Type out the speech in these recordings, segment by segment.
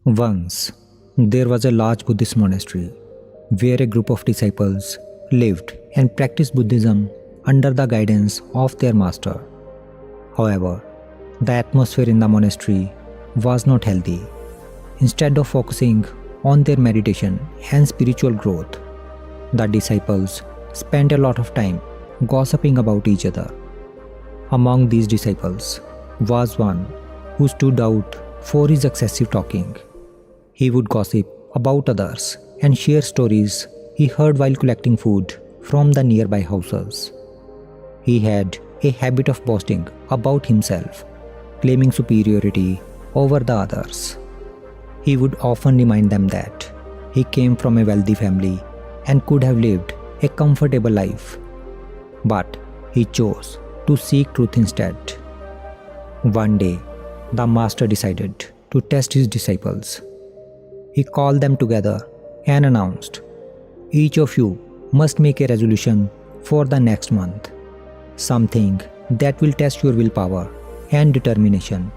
Once, there was a large Buddhist monastery where a group of disciples lived and practiced Buddhism under the guidance of their master. However, the atmosphere in the monastery was not healthy. Instead of focusing on their meditation and spiritual growth, the disciples spent a lot of time gossiping about each other. Among these disciples was one who stood out for his excessive talking. He would gossip about others and share stories he heard while collecting food from the nearby houses. He had a habit of boasting about himself, claiming superiority over the others. He would often remind them that he came from a wealthy family and could have lived a comfortable life. But he chose to seek truth instead. One day, the master decided to test his disciples. He called them together and announced, "Each of you must make a resolution for the next month, something that will test your willpower and determination.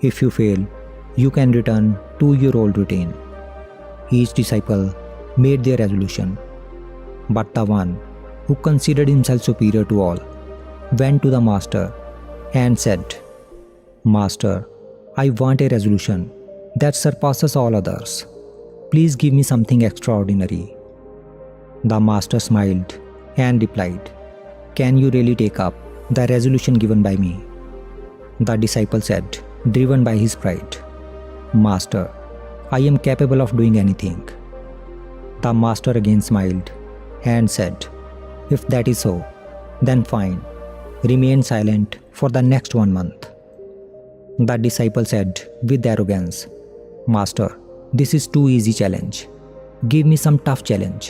If you fail, you can return to your old routine." Each disciple made their resolution, but the one who considered himself superior to all went to the master and said, "Master, I want a resolution that surpasses all others. Please give me something extraordinary." The master smiled and replied, "Can you really take up the resolution given by me?" The disciple said, driven by his pride, "Master, I am capable of doing anything." The master again smiled and said, "If that is so, then fine. Remain silent for the next 1 month." The disciple said with arrogance, "Master, this is too easy challenge. Give me some tough challenge."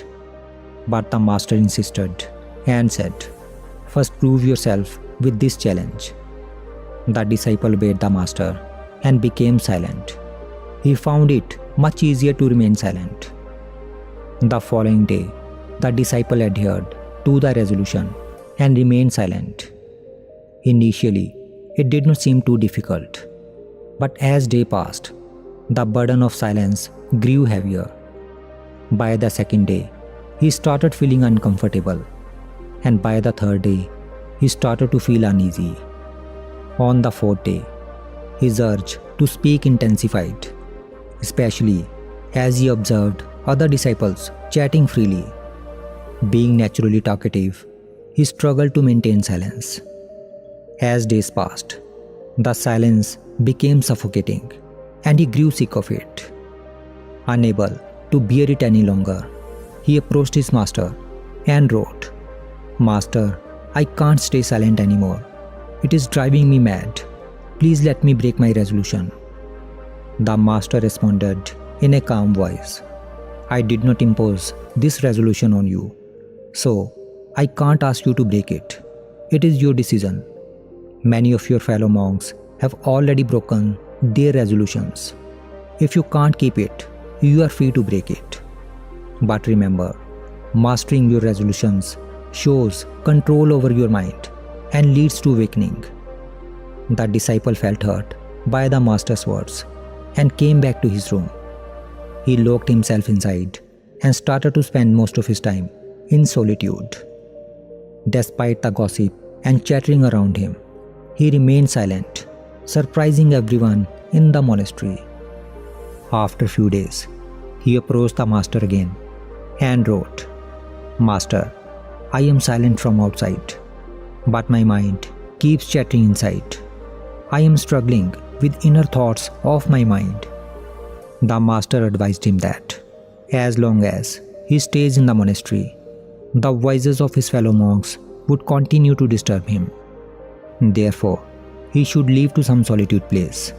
But the master insisted and said, "First prove yourself with this challenge." The disciple obeyed the master and became silent. He found it much easier to remain silent. The following day, the disciple adhered to the resolution and remained silent. Initially, it did not seem too difficult, but as day passed, the burden of silence grew heavier. By the second day, he started feeling uncomfortable, and by the third day, he started to feel uneasy. On the fourth day, his urge to speak intensified, especially as he observed other disciples chatting freely. Being naturally talkative, he struggled to maintain silence. As days passed, the silence became suffocating, and he grew sick of it. Unable to bear it any longer, he approached his master and wrote, "Master, I can't stay silent anymore. It is driving me mad. Please let me break my resolution." The master responded in a calm voice, "I did not impose this resolution on you, so I can't ask you to break it. It is your decision. Many of your fellow monks have already broken their resolutions. If you can't keep it, you are free to break it. But remember, mastering your resolutions shows control over your mind and leads to awakening." The disciple felt hurt by the master's words and came back to his room. He locked himself inside and started to spend most of his time in solitude. Despite the gossip and chattering around him, he remained silent, surprising everyone in the monastery. After a few days, he approached the master again and wrote, "Master, I am silent from outside, but my mind keeps chattering inside. I am struggling with inner thoughts of my mind." The master advised him that, as long as he stays in the monastery, the voices of his fellow monks would continue to disturb him. Therefore, he should leave to some solitude place.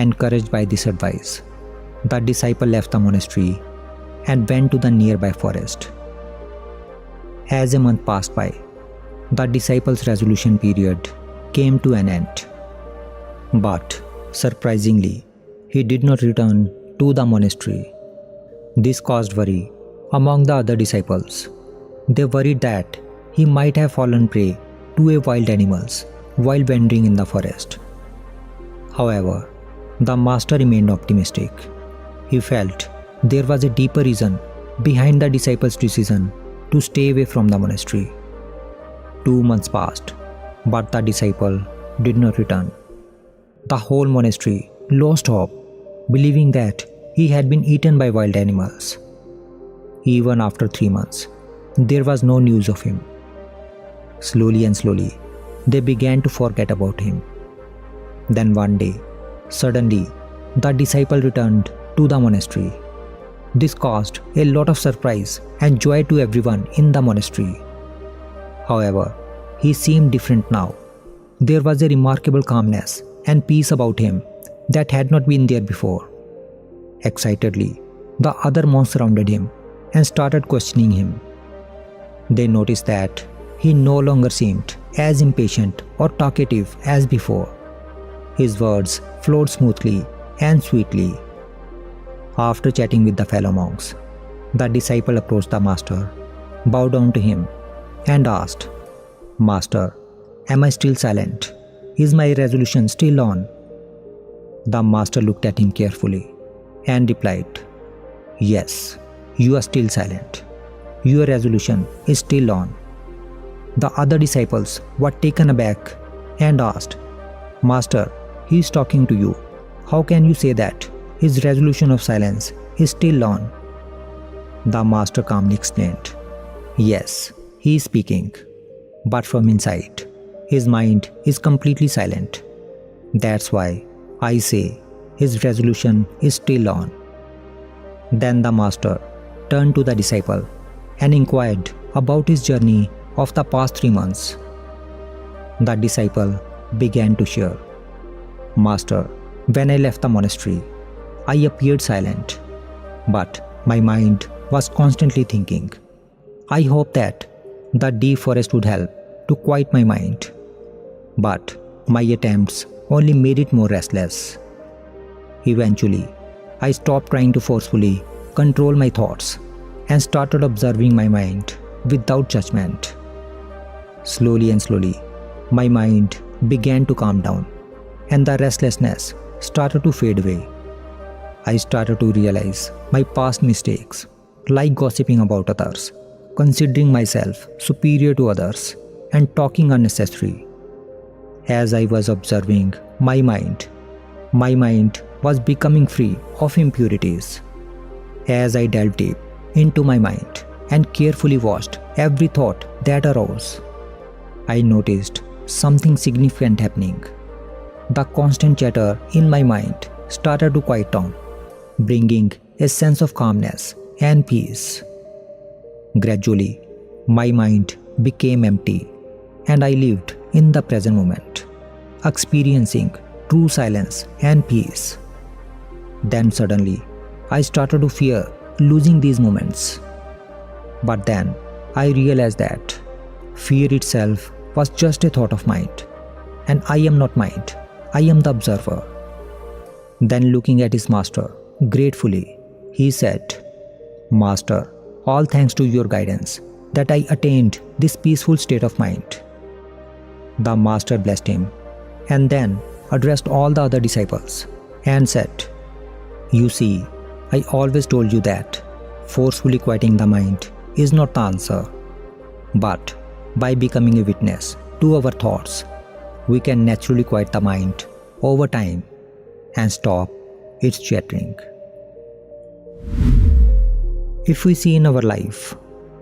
Encouraged by this advice, the disciple left the monastery and went to the nearby forest. As a month passed by, the disciple's resolution period came to an end. But, surprisingly, he did not return to the monastery. This caused worry among the other disciples. They worried that he might have fallen prey to wild animals while wandering in the forest. However, The master remained optimistic. He felt there was a deeper reason behind the disciples' decision to stay away from the monastery. 2 months passed, but the disciple did not return. The whole monastery lost hope, believing that he had been eaten by wild animals. Even after 3 months, there was no news of him. Slowly and slowly, they began to forget about him. Then one day, suddenly, the disciple returned to the monastery. This caused a lot of surprise and joy to everyone in the monastery. However, he seemed different now. There was a remarkable calmness and peace about him that had not been there before. Excitedly, the other monks surrounded him and started questioning him. They noticed that he no longer seemed as impatient or talkative as before. His words flowed smoothly and sweetly. After chatting with the fellow monks, the disciple approached the master, bowed down to him, and asked, "Master, am I still silent? Is my resolution still on?" The master looked at him carefully and replied, "Yes, you are still silent. Your resolution is still on." The other disciples were taken aback and asked, "Master, he is talking to you. How can you say that his resolution of silence is still on?" The master calmly explained, "Yes, he is speaking, but from inside, his mind is completely silent. That's why I say his resolution is still on." Then the master turned to the disciple and inquired about his journey of the past 3 months. The disciple began to share, "Master, when I left the monastery, I appeared silent, but my mind was constantly thinking. I hoped that the deep forest would help to quiet my mind, but my attempts only made it more restless. Eventually, I stopped trying to forcefully control my thoughts and started observing my mind without judgment. Slowly and slowly, my mind began to calm down, and the restlessness started to fade away. I started to realize my past mistakes, like gossiping about others, considering myself superior to others, and talking unnecessary. As I was observing my mind was becoming free of impurities. As I delved deep into my mind and carefully watched every thought that arose, I noticed something significant happening. The constant chatter in my mind started to quiet down, bringing a sense of calmness and peace. Gradually, my mind became empty, and I lived in the present moment, experiencing true silence and peace. Then suddenly, I started to fear losing these moments. But then, I realized that fear itself was just a thought of mind, and I am not mind, I am the observer. Then looking at his master gratefully, he said, "Master, all thanks to your guidance that I attained this peaceful state of mind." The master blessed him and then addressed all the other disciples and said, "You see, I always told you that forcefully quieting the mind is not the answer, but by becoming a witness to our thoughts, we can naturally quiet the mind over time and stop its chattering." If we see in our life,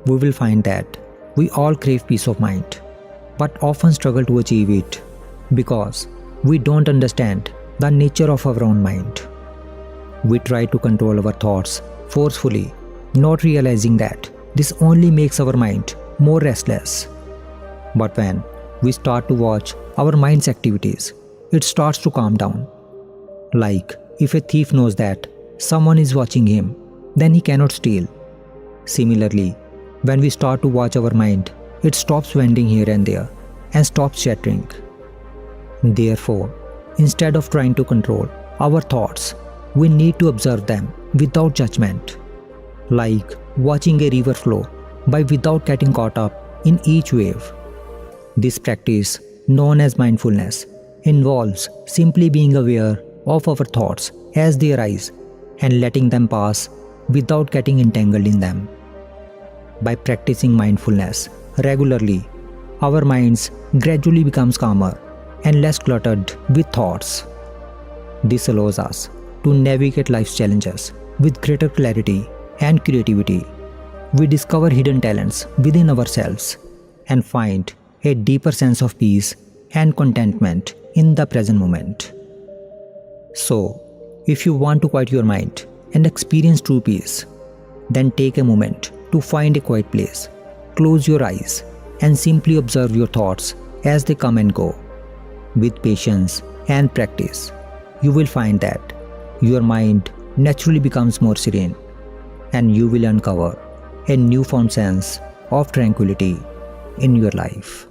we will find that we all crave peace of mind, but often struggle to achieve it because we don't understand the nature of our own mind. We try to control our thoughts forcefully, not realizing that this only makes our mind more restless. But when we start to watch our mind's activities, it starts to calm down. Like if a thief knows that someone is watching him, then he cannot steal. Similarly, when we start to watch our mind, it stops wandering here and there and stops chattering. Therefore, instead of trying to control our thoughts, we need to observe them without judgment, like watching a river flow by without getting caught up in each wave. This practice, known as mindfulness, involves simply being aware of our thoughts as they arise and letting them pass without getting entangled in them. By practicing mindfulness regularly, our minds gradually becomes calmer and less cluttered with thoughts. This allows us to navigate life's challenges with greater clarity and creativity. We discover hidden talents within ourselves and find a deeper sense of peace and contentment in the present moment. So, if you want to quiet your mind and experience true peace, then take a moment to find a quiet place, close your eyes, and simply observe your thoughts as they come and go. With patience and practice, you will find that your mind naturally becomes more serene, and you will uncover a newfound sense of tranquility in your life.